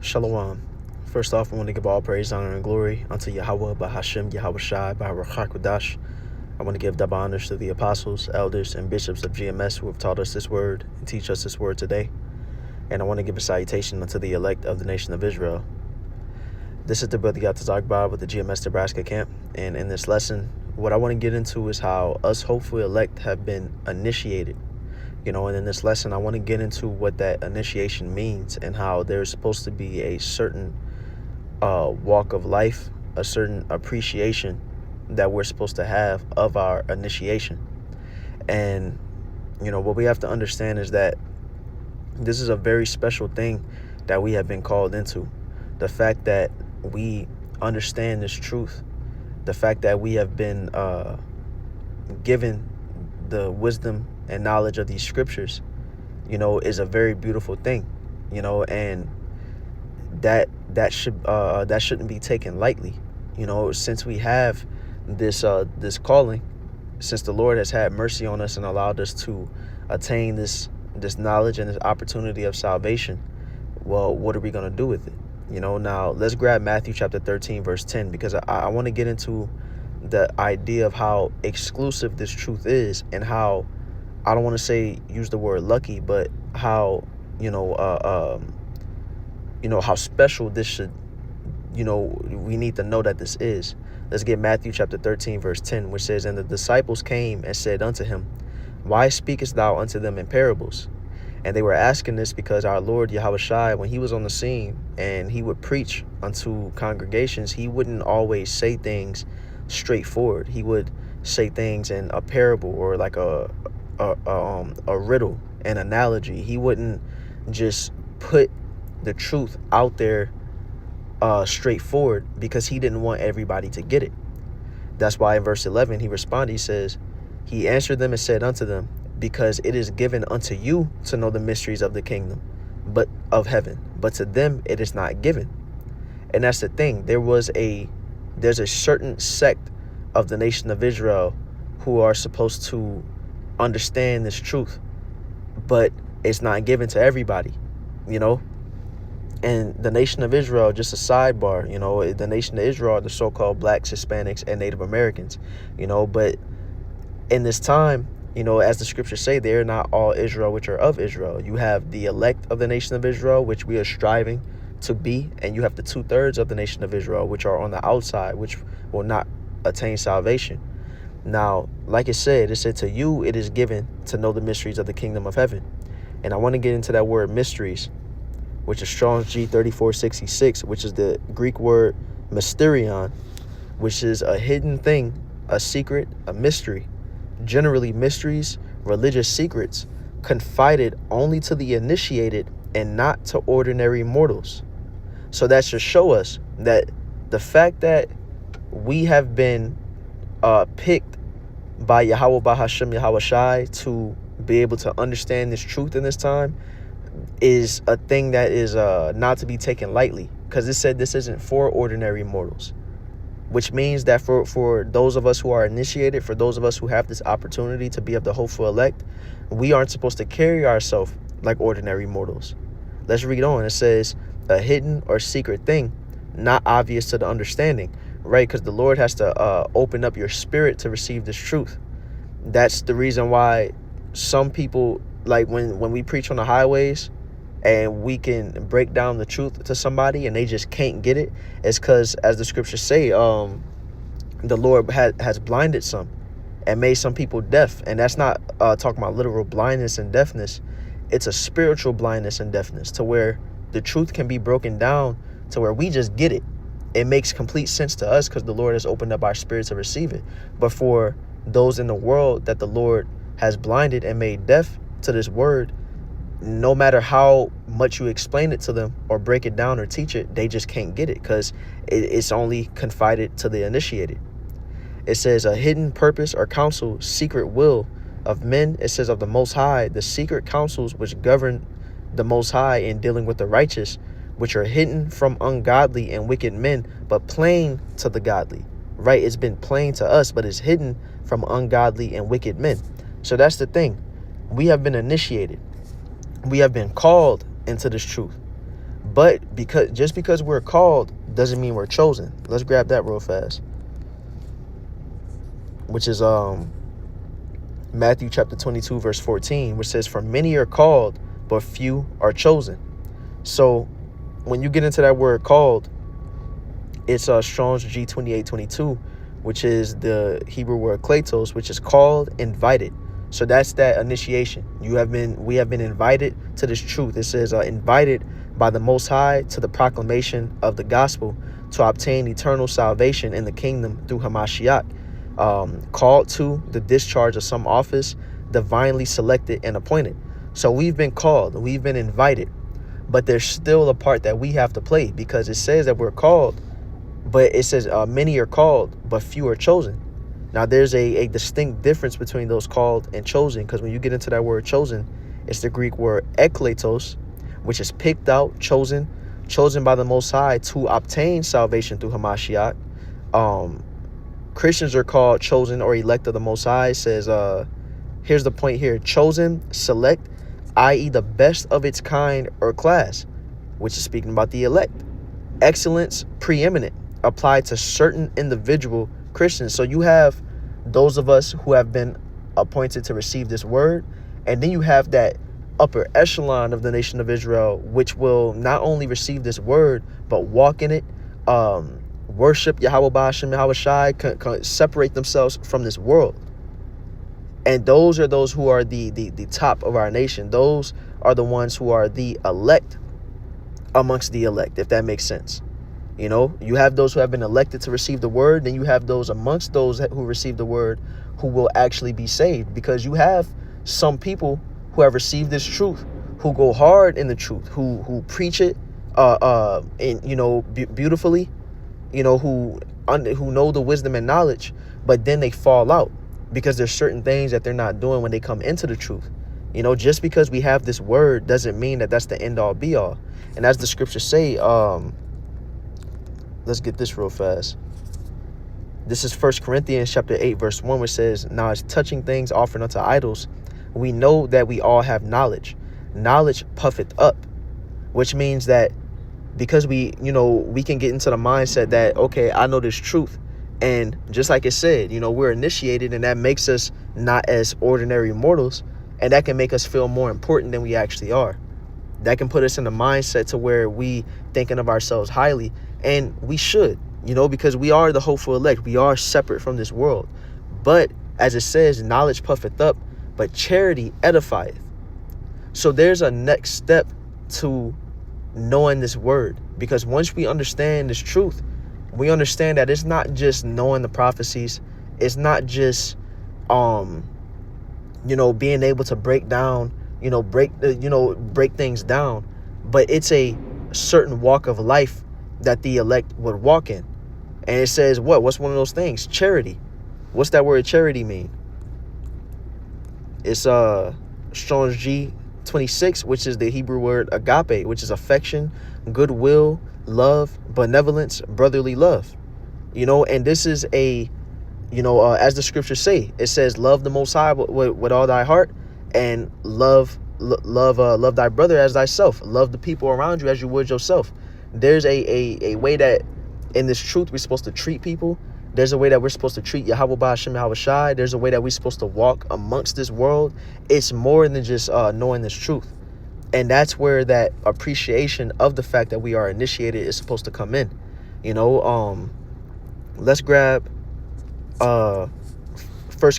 Shalom. First off, I want to give all praise, honor, and glory unto Yahweh, Bahashem, Yahweh Shai, Baharakhakwadash. I want to give double honors to the apostles, elders, and bishops of GMS who have taught us this word and teach us this word today. And I want to give a salutation unto the elect of the nation of Israel. This is the Brother Yatazakbar with the GMS Nebraska camp. And in this lesson, what I want to get into is how us hopeful elect have been initiated. And in this lesson, I want to get into what that initiation means and how there's supposed to be a certain walk of life, a certain appreciation that we're supposed to have of our initiation. And, what we have to understand is that this is a very special thing that we have been called into. The fact that we understand this truth, the fact that we have been given the wisdom and knowledge of these scriptures, is a very beautiful thing, and that shouldn't be taken lightly, since we have this calling, since the Lord has had mercy on us and allowed us to attain this knowledge and this opportunity of salvation. Well, what are we going to do with it? Now let's grab Matthew chapter 13, verse 10, because I want to get into the idea of how exclusive this truth is and how, I don't want to use the word lucky, but how, how special this should, we need to know that this is. Let's get Matthew chapter 13, verse 10, which says, "And the disciples came and said unto him, Why speakest thou unto them in parables?" And they were asking this because our Lord Yahweh Shai, when he was on the scene and he would preach unto congregations, he wouldn't always say things straightforward. He would say things in a parable or like a riddle, an analogy. He wouldn't just put the truth out there straightforward because he didn't want everybody to get it. That's why in verse 11 he responded. He says, "He answered them and said unto them, Because it is given unto you to know the mysteries of the kingdom, but of heaven, but to them it is not given." And that's the thing. There's a certain sect of the nation of Israel who are supposed to understand this truth, but it's not given to everybody, And the nation of Israel, just a sidebar, the nation of Israel are the so-called blacks, Hispanics, and Native Americans, but in this time, as the scriptures say, they are not all Israel which are of Israel. You have the elect of the nation of Israel, which we are striving to be, and you have the 2/3 of the nation of Israel, which are on the outside, which will not attain salvation. Now, like it said, to you it is given to know the mysteries of the kingdom of heaven. And I want to get into that word mysteries, which is Strong's G3466, which is the Greek word mysterion, which is a hidden thing, a secret, a mystery. Generally, mysteries, religious secrets, confided only to the initiated and not to ordinary mortals. So that should show us that the fact that we have been picked by Yahweh Bahashem Yahweh Shai to be able to understand this truth in this time is a thing that is not to be taken lightly, because it said this isn't for ordinary mortals, which means that for those of us who are initiated, for those of us who have this opportunity to be of the hopeful elect, we aren't supposed to carry ourselves like ordinary mortals. Let's read on. It says, "A hidden or secret thing, not obvious to the understanding," right? Because the Lord has to open up your spirit to receive this truth. That's the reason why some people, like when we preach on the highways and we can break down the truth to somebody and they just can't get it, it's because, as the scriptures say, the Lord has blinded some and made some people deaf. And that's not talking about literal blindness and deafness. It's a spiritual blindness and deafness, to where the truth can be broken down to where we just get it. It makes complete sense to us because the Lord has opened up our spirit to receive it. But for those in the world that the Lord has blinded and made deaf to this word, no matter how much you explain it to them or break it down or teach it, they just can't get it because it's only confided to the initiated. It says, "A hidden purpose or counsel, secret will of men." It says, "Of the Most High, the secret counsels which govern the Most High in dealing with the righteous, which are hidden from ungodly and wicked men, but plain to the godly." Right? It's been plain to us, but it's hidden from ungodly and wicked men. So that's the thing. We have been initiated. We have been called into this truth. But because we're called doesn't mean we're chosen. Let's grab that real fast. Which is Matthew chapter 22, verse 14, which says, "For many are called, but few are chosen." So when you get into that word called, it's Strong's G2822, which is the Hebrew word kletos, which is called, invited. So that's that initiation. We have been invited to this truth. It says invited by the Most High to the proclamation of the gospel to obtain eternal salvation in the kingdom through Hamashiach. Called to the discharge of some office, divinely selected and appointed. So we've been called, we've been invited, but there's still a part that we have to play, because it says that we're called, but it says many are called, but few are chosen. Now there's a distinct difference between those called and chosen, because when you get into that word chosen, it's the Greek word ekletos, which is picked out, chosen by the Most High to obtain salvation through Hamashiach. Christians are called chosen or elect of the Most High. It says, here's the point here: chosen, select, i.e. the best of its kind or class, which is speaking about the elect. Excellence, preeminent, applied to certain individual Christians. So you have those of us who have been appointed to receive this word, and then you have that upper echelon of the nation of Israel, which will not only receive this word, but walk in it, worship Yahweh Ba'ashem Yahweh Shai, separate themselves from this world. And those are those who are the top of our nation. Those are the ones who are the elect amongst the elect, if that makes sense. You know, you have those who have been elected to receive the word, then you have those amongst those who receive the word who will actually be saved, because you have some people who have received this truth, who go hard in the truth, who preach it beautifully, who know the wisdom and knowledge, but then they fall out because there's certain things that they're not doing when they come into the truth. Just because we have this word doesn't mean that that's the end all be all. And as the scriptures say, let's get this real fast. This is 1 Corinthians chapter 8, verse 1, which says, "Now as touching things offered unto idols, we know that we all have knowledge. Knowledge puffeth up," which means that because we can get into the mindset that, okay, I know this truth. And just like it said, we're initiated, and that makes us not as ordinary mortals. And that can make us feel more important than we actually are. That can put us in a mindset to where we thinking of ourselves highly. And we should, because we are the hopeful elect. We are separate from this world. But as it says, knowledge puffeth up, but charity edifieth. So there's a next step to knowing this word, because once we understand this truth, we understand that it's not just knowing the prophecies. It's not just being able to break down, break things down, but it's a certain walk of life that the elect would walk in. And it says what's one of those things? Charity. What's that word charity mean? It's Strong's G26, which is the Hebrew word agape, which is affection, goodwill, love, benevolence, brotherly love. And this is as the scriptures say, it says, love the Most High with all thy heart, and love thy brother as thyself. Love the people around you as you would yourself. There's a way that in this truth we're supposed to treat people. There's a way that we're supposed to treat Yahweh Ba'ashem Yahweh Shai. There's a way that we're supposed to walk amongst this world. It's more than just knowing this truth. And that's where that appreciation of the fact that we are initiated is supposed to come in. Let's grab 1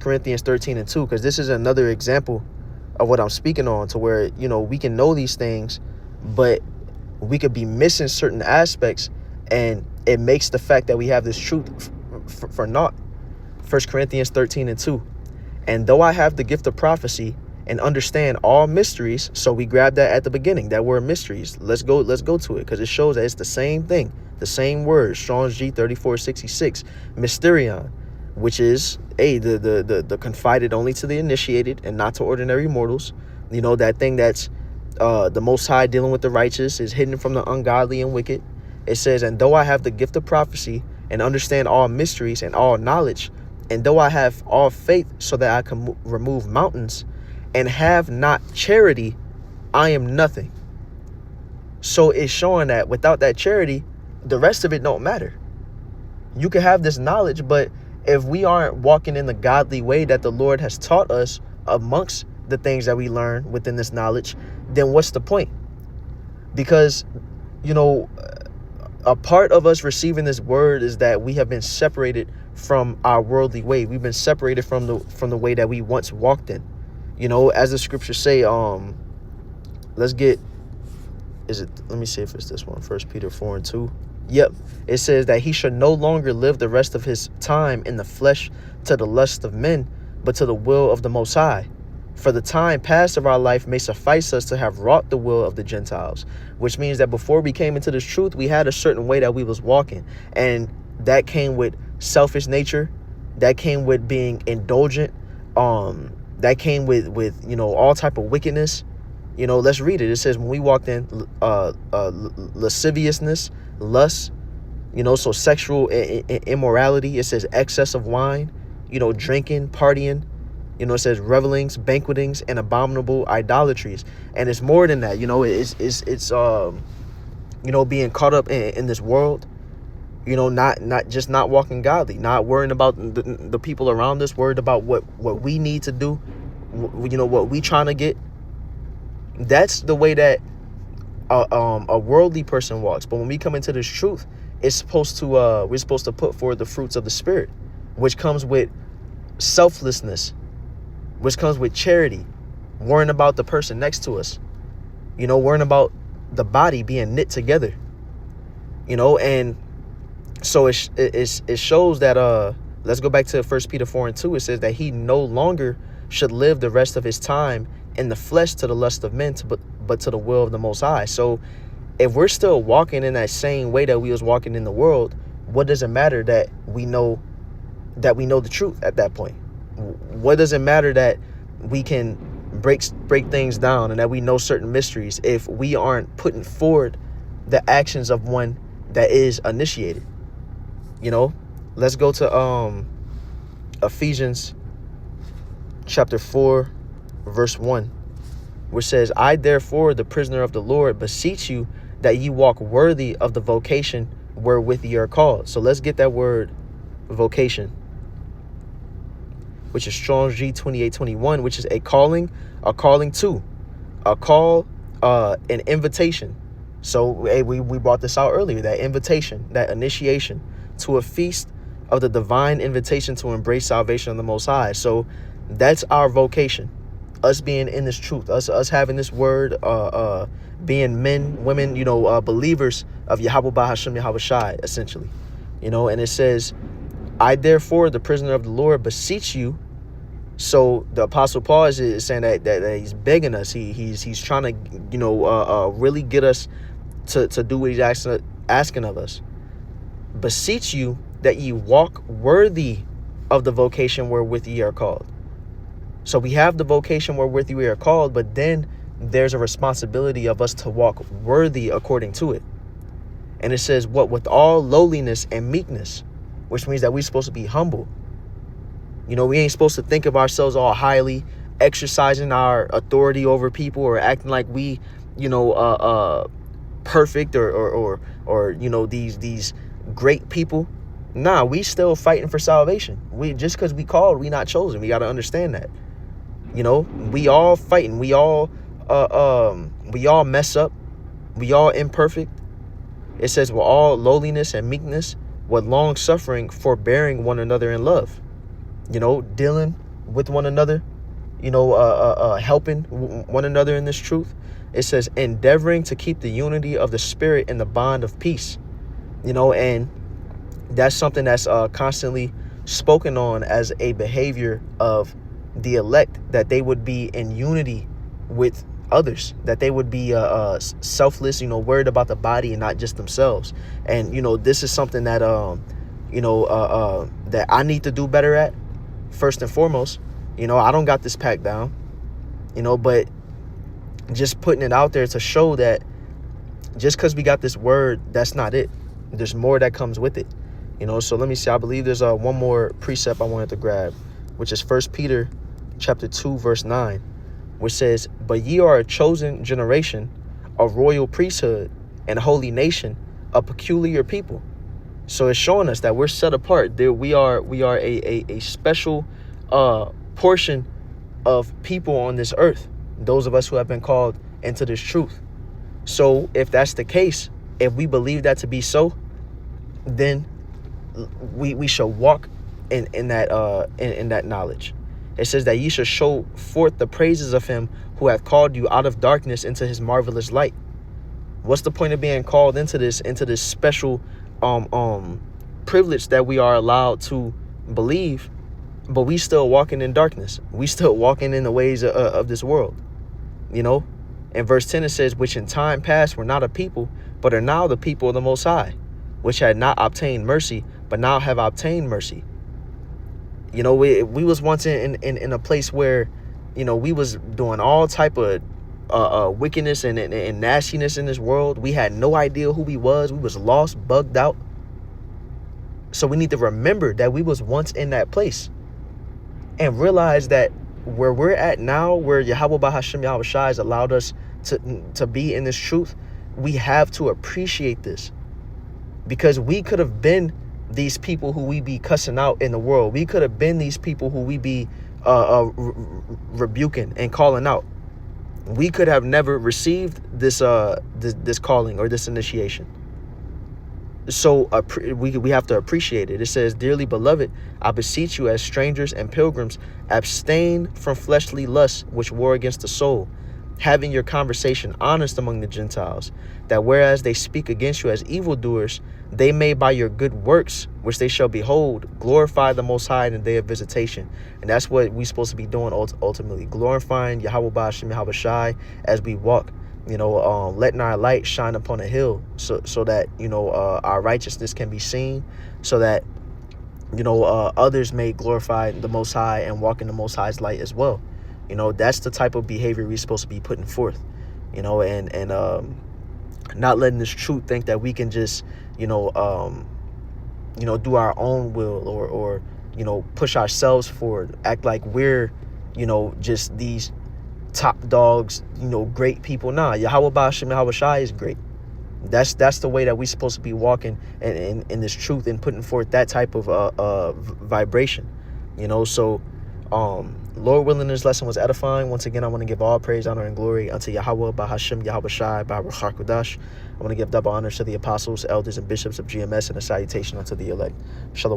Corinthians 13:2, because this is another example of what I'm speaking on, to where, we can know these things, but we could be missing certain aspects, and it makes the fact that we have this truth for naught. 1 Corinthians 13:2. "And though I have the gift of prophecy and understand all mysteries," so we grabbed that at the beginning, that word mysteries. Let's go to it, because it shows that it's the same thing, the same word. Strong's G3466, mysterion, which is the confided only to the initiated and not to ordinary mortals. That thing that's the Most High dealing with the righteous, is hidden from the ungodly and wicked. It says, "And though I have the gift of prophecy and understand all mysteries and all knowledge, and though I have all faith so that I can remove mountains, and have not charity, I am nothing." So it's showing that without that charity, the rest of it don't matter. You can have this knowledge, but if we aren't walking in the godly way that the Lord has taught us amongst the things that we learn within this knowledge, then what's the point? Because, you know, a part of us receiving this word is that we have been separated from our worldly way. We've been separated from the way that we once walked in. You know, as the scriptures say, let me see if it's this one, 1 Peter 4:2. Yep. It says that he should no longer live the rest of his time in the flesh to the lust of men, but to the will of the Most High. For the time past of our life may suffice us to have wrought the will of the Gentiles, which means that before we came into this truth, we had a certain way that we was walking. And that came with selfish nature. That came with being indulgent. That came with you know, all type of wickedness. You know, let's read it. It says when we walked in lasciviousness, lust, you know, so sexual immorality. It says excess of wine, you know, drinking, partying. You know, it says revelings, banquetings, and abominable idolatries. And it's more than that. You know, it's you know, being caught up in this world. You know, not walking godly, not worrying about the people around us, worried about what we need to do, you know, what we trying to get. That's the way that a worldly person walks. But when we come into this truth, we're supposed to put forward the fruits of the Spirit, which comes with selflessness, which comes with charity, worrying about the person next to us, you know, worrying about the body being knit together, you know. And so it shows that let's go back to 1 Peter 4:2. It says that he no longer should live the rest of his time in the flesh to the lust of men, but to the will of the Most High. So if we're still walking in that same way that we was walking in the world, what does it matter that we know the truth at that point? What does it matter that we can break things down and that we know certain mysteries if we aren't putting forward the actions of one that is initiated? You know, let's go to Ephesians chapter 4 verse 1, which says, I therefore, the prisoner of the Lord, beseech you that ye walk worthy of the vocation wherewith ye are called. So let's get that word vocation, which is Strong's G2821, which is a calling to, a call, an invitation. So hey, we brought this out earlier, that invitation, that initiation to a feast of the divine invitation to embrace salvation of the Most High. So that's our vocation, us being in this truth, us having this word, being men, women, you know, believers of Yahweh Bahashem Yahweh Shai, essentially, you know. And it says, I therefore, the prisoner of the Lord, beseech you. So the Apostle Paul is saying that he's begging us. He's trying to, you know, really get us to do what he's asking of us. Beseech you that ye walk worthy of the vocation wherewith ye are called. So we have the vocation wherewith we are called, but then there's a responsibility of us to walk worthy according to it. And it says what? With all lowliness and meekness, which means that we're supposed to be humble. You know, we ain't supposed to think of ourselves all highly, exercising our authority over people or acting like we, you know, perfect or you know, these great people. Nah, we still fighting for salvation. We just because we called, we not chosen. We got to understand that. You know, we all fighting. We all mess up. We all imperfect. It says with all lowliness and meekness, with long suffering, forbearing one another in love. You know, dealing with one another. You know, helping one another in this truth. It says endeavoring to keep the unity of the Spirit in the bond of peace. You know, and that's something that's constantly spoken on as a behavior of the elect, that they would be in unity with others, that they would be selfless, you know, worried about the body and not just themselves. And, you know, this is something that, you know, that I need to do better at, first and foremost. You know, I don't got this packed down, you know, but just putting it out there to show that just because we got this word, that's not it. There's more that comes with it. You know, so let me see. I believe there's one more precept I wanted to grab, which is 1 Peter chapter 2, verse 9, which says, but ye are a chosen generation, a royal priesthood, and a holy nation, a peculiar people. So it's showing us that we're set apart. There we are a special portion of people on this earth, those of us who have been called into this truth. So if that's the case, if we believe that to be so, then we shall walk in that knowledge. It says that ye shall show forth the praises of him who hath called you out of darkness into his marvelous light. What's the point of being called into this special privilege that we are allowed to believe, but we still walking in darkness? We still walking in the ways of this world. You know, in verse 10 it says, which in time past were not a people, but are now the people of the Most High, which had not obtained mercy, but now have obtained mercy. You know, we was once in a place where, you know, we was doing all type of wickedness and nastiness in this world. We had no idea who we was. We was lost, bugged out. So we need to remember that we was once in that place and realize that where we're at now, where Yahweh Bahashem Yahweh Shai has allowed us to be in this truth, we have to appreciate this, because we could have been these people who we be cussing out in the world. We could have been these people who we be rebuking and calling out. We could have never received this calling or this initiation. So we have to appreciate it. It says, dearly beloved, I beseech you as strangers and pilgrims, abstain from fleshly lusts which war against the soul, having your conversation honest among the Gentiles, that whereas they speak against you as evildoers, they may by your good works, which they shall behold, glorify the Most High in the day of visitation. And that's what we're supposed to be doing ultimately, glorifying Yahweh Ba'ashem Yahweh Shai as we walk, you know, letting our light shine upon a hill, so that, you know, our righteousness can be seen, so that, you know, others may glorify the Most High and walk in the Most High's light as well. You know, that's the type of behavior we're supposed to be putting forth, you know, and not letting this truth think that we can just, you know, do our own will or, you know, push ourselves forward, act like we're, you know, just these top dogs, you know, great people. Nah, Yahweh Ba'ashem Yahweh Shai is great. That's the way that we're supposed to be walking in this truth and putting forth that type of vibration, you know. So Lord willing, this lesson was edifying. Once again, I want to give all praise, honor, and glory unto Yahweh Bahashem Yahweh Shai by Ruach HaKodesh. I want to give double honors to the apostles, elders, and bishops of GMS, and a salutation unto the elect. Shalom.